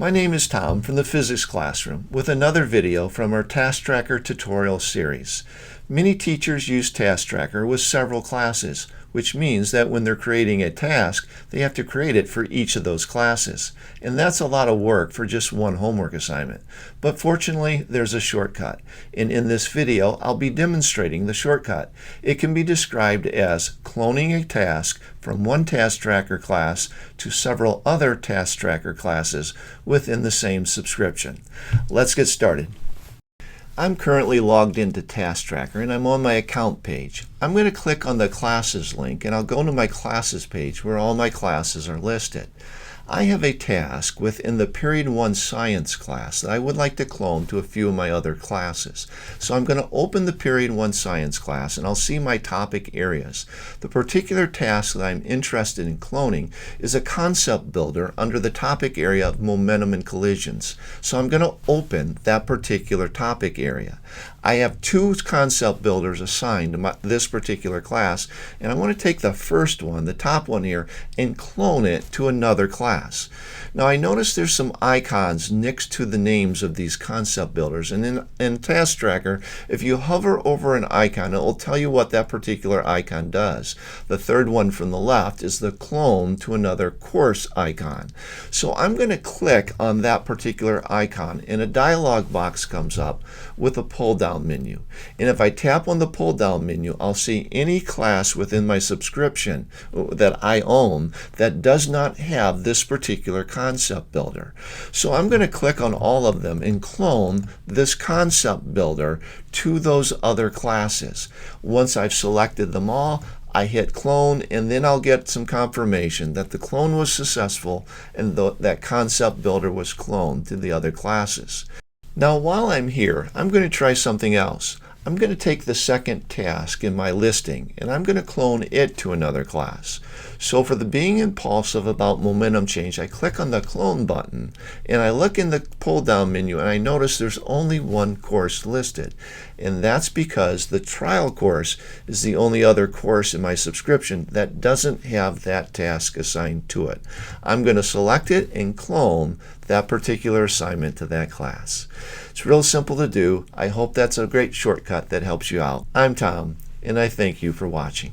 My name is Tom from the Physics Classroom with another video from our Task Tracker tutorial series. Many teachers use Task Tracker with several classes, which means that when they're creating a task, they have to create it for each of those classes. And that's a lot of work for just one homework assignment. But fortunately, there's a shortcut. And in this video, I'll be demonstrating the shortcut. It can be described as cloning a task from one Task Tracker class to several other Task Tracker classes within the same subscription. Let's get started. I'm currently logged into Task Tracker and I'm on my account page. I'm going to click on the classes link and I'll go to my classes page where all my classes are listed. I have a task within the Period 1 Science class that I would like to clone to a few of my other classes. So I'm going to open the Period 1 Science class and I'll see my topic areas. The particular task that I'm interested in cloning is a concept builder under the topic area of momentum and collisions. So I'm going to open that particular topic area. I have two concept builders assigned to this particular class, and I want to take the first one, the top one here, and clone it to another class. Now I notice there's some icons next to the names of these concept builders, and in Task Tracker, if you hover over an icon, it will tell you what that particular icon does. The third one from the left is the clone to another course icon. So I'm going to click on that particular icon, and a dialog box comes up with a pull-down menu. And if I tap on the pull-down menu, I'll see any class within my subscription that I own that does not have this particular concept builder. So I'm going to click on all of them and clone this concept builder to those other classes. Once I've selected them all, I hit clone, and then I'll get some confirmation that the clone was successful and that concept builder was cloned to the other classes. Now while I'm here, I'm going to try something else. I'm going to take the second task in my listing and I'm going to clone it to another class. So for the being impulsive about momentum change, I click on the clone button and I look in the pull down menu and I notice there's only one course listed. And that's because the trial course is the only other course in my subscription that doesn't have that task assigned to it. I'm going to select it and clone that particular assignment to that class. It's real simple to do. I hope that's a great shortcut that helps you out. I'm Tom, and I thank you for watching.